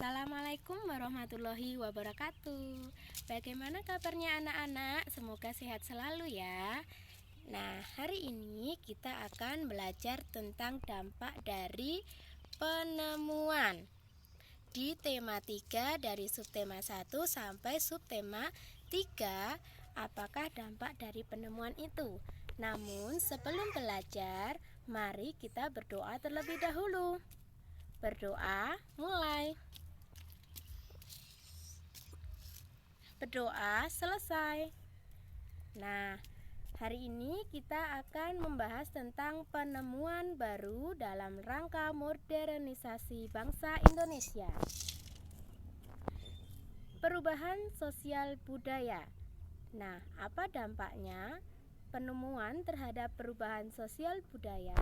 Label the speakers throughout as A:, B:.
A: Assalamualaikum warahmatullahi wabarakatuh. Bagaimana kabarnya anak-anak? Semoga sehat selalu ya. Nah, hari ini kita akan belajar tentang dampak dari penemuan di tema 3 dari subtema 1 sampai subtema 3. Apakah dampak dari penemuan itu? Namun sebelum belajar, mari kita berdoa terlebih dahulu. Berdoa, mulai. Berdoa selesai. Nah, hari ini kita akan membahas tentang penemuan baru dalam rangka modernisasi bangsa Indonesia. Perubahan sosial budaya. Nah, apa dampaknya penemuan terhadap perubahan sosial budaya?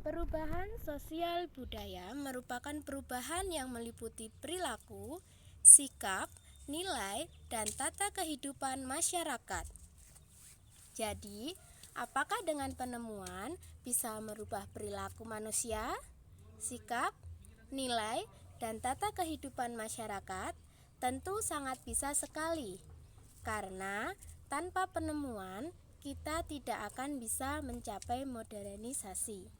A: Perubahan sosial budaya merupakan perubahan yang meliputi perilaku, sikap, nilai, dan tata kehidupan masyarakat. Jadi, apakah dengan penemuan bisa merubah perilaku manusia, sikap, nilai, dan tata kehidupan masyarakat? Tentu sangat bisa sekali, karena tanpa penemuan kita tidak akan bisa mencapai modernisasi.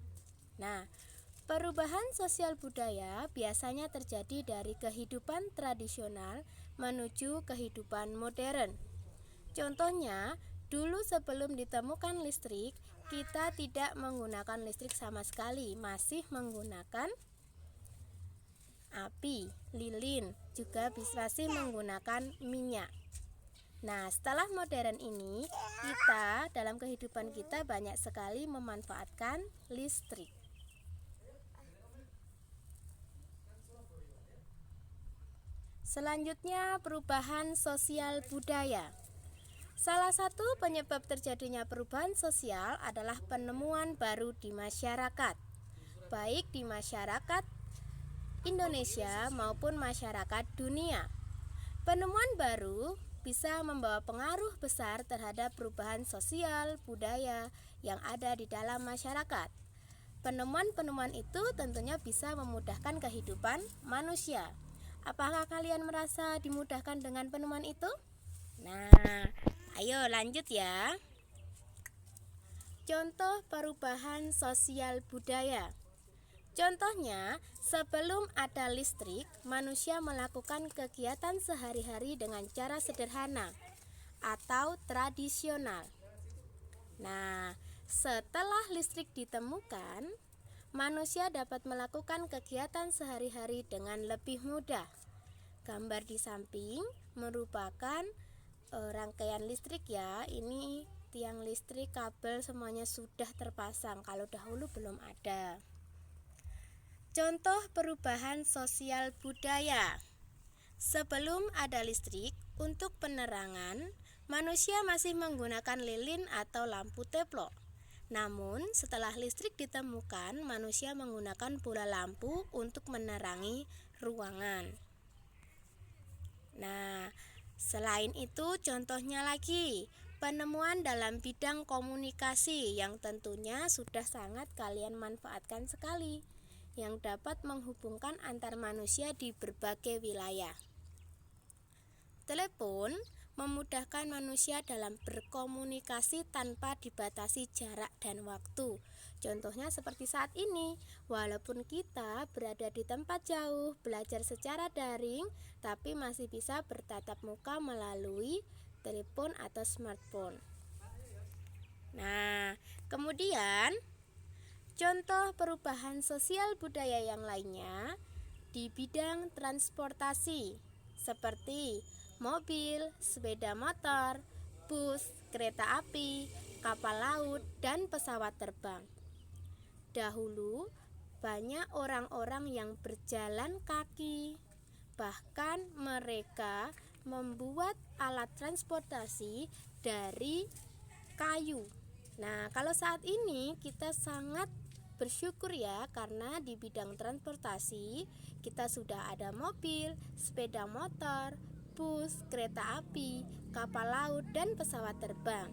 A: Nah, perubahan sosial budaya biasanya terjadi dari kehidupan tradisional menuju kehidupan modern. Contohnya, dulu sebelum ditemukan listrik, kita tidak menggunakan listrik sama sekali, masih menggunakan api, lilin, juga masih menggunakan minyak. Nah, setelah modern ini, kita dalam kehidupan kita banyak sekali memanfaatkan listrik. Selanjutnya, perubahan sosial budaya. Salah satu penyebab terjadinya perubahan sosial adalah penemuan baru di masyarakat, baik di masyarakat Indonesia maupun masyarakat dunia. Penemuan baru bisa membawa pengaruh besar terhadap perubahan sosial budaya yang ada di dalam masyarakat. Penemuan-penemuan itu tentunya bisa memudahkan kehidupan manusia. Apakah kalian merasa dimudahkan dengan penemuan itu? Nah, ayo lanjut ya. Contoh perubahan sosial budaya. Contohnya, sebelum ada listrik, manusia melakukan kegiatan sehari-hari dengan cara sederhana atau tradisional. Nah, setelah listrik ditemukan, manusia dapat melakukan kegiatan sehari-hari dengan lebih mudah. Gambar di samping merupakan rangkaian listrik ya. Ini tiang listrik, kabel semuanya sudah terpasang, kalau dahulu belum ada. Contoh perubahan sosial budaya. Sebelum ada listrik, untuk penerangan, manusia masih menggunakan lilin atau lampu teplok. Namun, setelah listrik ditemukan, manusia menggunakan bola lampu untuk menerangi ruangan. Nah, selain itu contohnya lagi, penemuan dalam bidang komunikasi yang tentunya sudah sangat kalian manfaatkan sekali, yang dapat menghubungkan antar manusia di berbagai wilayah. Telepon memudahkan manusia dalam berkomunikasi tanpa dibatasi jarak dan waktu. Contohnya seperti saat ini, walaupun kita berada di tempat jauh, belajar secara daring, tapi masih bisa bertatap muka melalui telepon atau smartphone. Nah, kemudian contoh perubahan sosial budaya yang lainnya di bidang transportasi seperti mobil, sepeda motor, bus, kereta api, kapal laut, dan pesawat terbang. Dahulu banyak orang-orang yang berjalan kaki, bahkan mereka membuat alat transportasi dari kayu. Nah, kalau saat ini kita sangat bersyukur ya, karena di bidang transportasi kita sudah ada mobil, sepeda motor, bus, kereta api, kapal laut, dan pesawat terbang.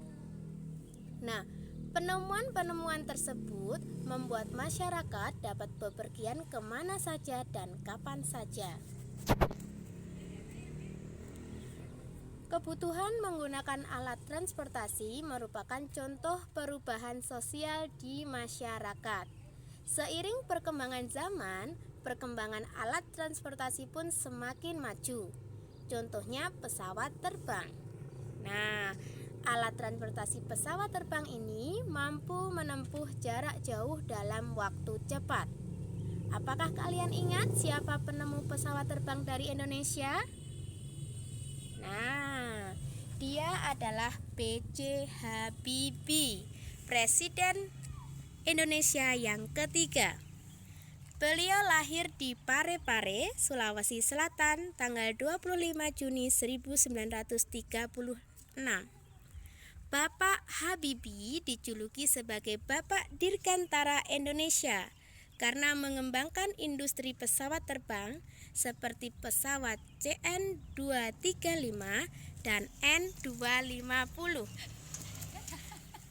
A: Nah, Penemuan-penemuan tersebut membuat masyarakat dapat bepergian kemana saja dan kapan saja. Kebutuhan menggunakan alat transportasi merupakan contoh perubahan sosial di masyarakat. Seiring perkembangan zaman, perkembangan alat transportasi pun semakin maju. Contohnya pesawat terbang. Nah, alat transportasi pesawat terbang ini mampu menempuh jarak jauh dalam waktu cepat. Apakah kalian ingat siapa penemu pesawat terbang dari Indonesia? Nah, dia adalah B.J. Habibie, Presiden Indonesia yang ketiga. Beliau lahir di Parepare, Sulawesi Selatan, tanggal 25 Juni 1936. Bapak Habibie dijuluki sebagai Bapak Dirgantara Indonesia karena mengembangkan industri pesawat terbang seperti pesawat CN-235 dan N-250.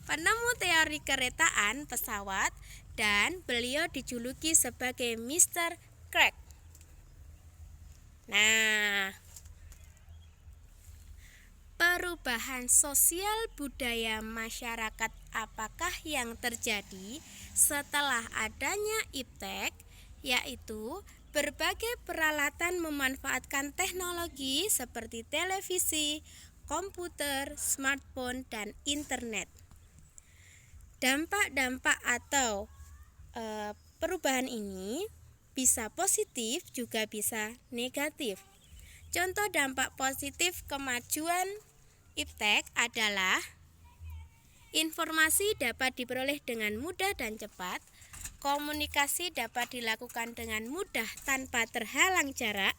A: Penemu teori keretaan pesawat, dan beliau dijuluki sebagai Mr. Crack. Nah, perubahan sosial budaya masyarakat apakah yang terjadi setelah adanya iptek, yaitu berbagai peralatan memanfaatkan teknologi seperti televisi, komputer, smartphone, dan internet. Dampak-dampak atau perubahan ini bisa positif juga bisa negatif. Contoh dampak positif kemajuan iptek adalah informasi dapat diperoleh dengan mudah dan cepat, komunikasi dapat dilakukan dengan mudah tanpa terhalang jarak,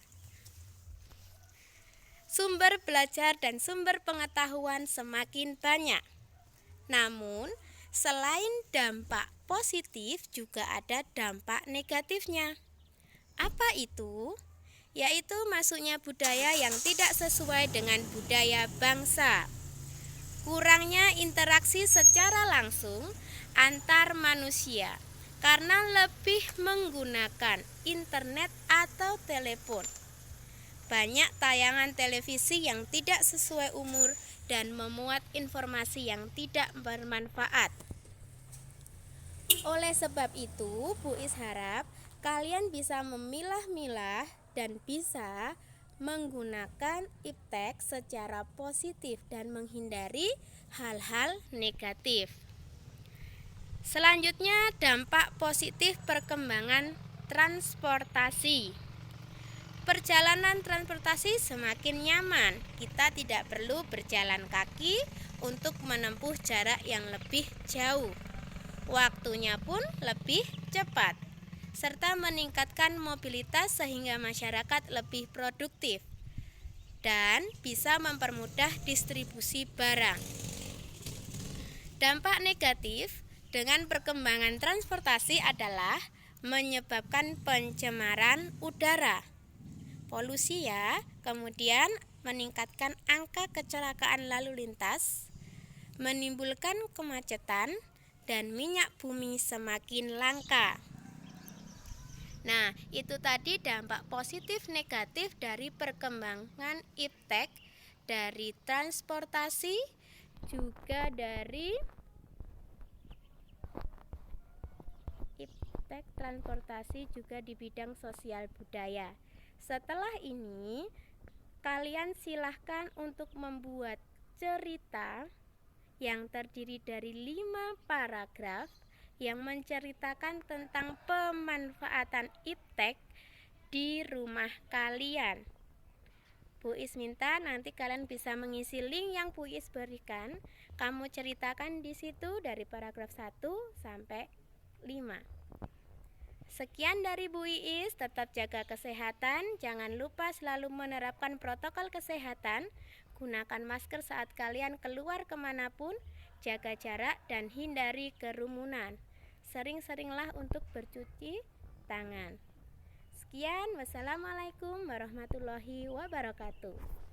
A: sumber belajar dan sumber pengetahuan semakin banyak. Namun, selain dampak positif juga ada dampak negatifnya. Apa itu? Yaitu masuknya budaya yang tidak sesuai dengan budaya bangsa. Kurangnya interaksi secara langsung antar manusia karena lebih menggunakan internet atau telepon. Banyak tayangan televisi yang tidak sesuai umur dan memuat informasi yang tidak bermanfaat. Oleh sebab itu, Buis harap kalian bisa memilah-milah dan bisa menggunakan iptek secara positif dan menghindari hal-hal negatif. Selanjutnya, dampak positif perkembangan transportasi. Perjalanan transportasi semakin nyaman. Kita tidak perlu berjalan kaki untuk menempuh jarak yang lebih jauh. Waktunya pun lebih cepat, serta meningkatkan mobilitas sehingga masyarakat lebih produktif dan bisa mempermudah distribusi barang. Dampak negatif dengan perkembangan transportasi adalah menyebabkan pencemaran udara, polusi kemudian meningkatkan angka kecelakaan lalu lintas, menimbulkan kemacetan, dan minyak bumi semakin langka. Nah, itu tadi dampak positif negatif dari perkembangan iptek, dari transportasi, juga dari iptek transportasi juga di bidang sosial budaya. Setelah ini, kalian silahkan untuk membuat cerita yang terdiri dari 5 paragraf yang menceritakan tentang pemanfaatan iptek di rumah kalian. Buis minta nanti kalian bisa mengisi link yang Buis berikan. Kamu ceritakan di situ dari paragraf 1 sampai 5. Sekian dari Bu Iis, tetap jaga kesehatan, jangan lupa selalu menerapkan protokol kesehatan, gunakan masker saat kalian keluar kemanapun, jaga jarak dan hindari kerumunan. Sering-seringlah untuk bercuci tangan. Sekian, wassalamualaikum warahmatullahi wabarakatuh.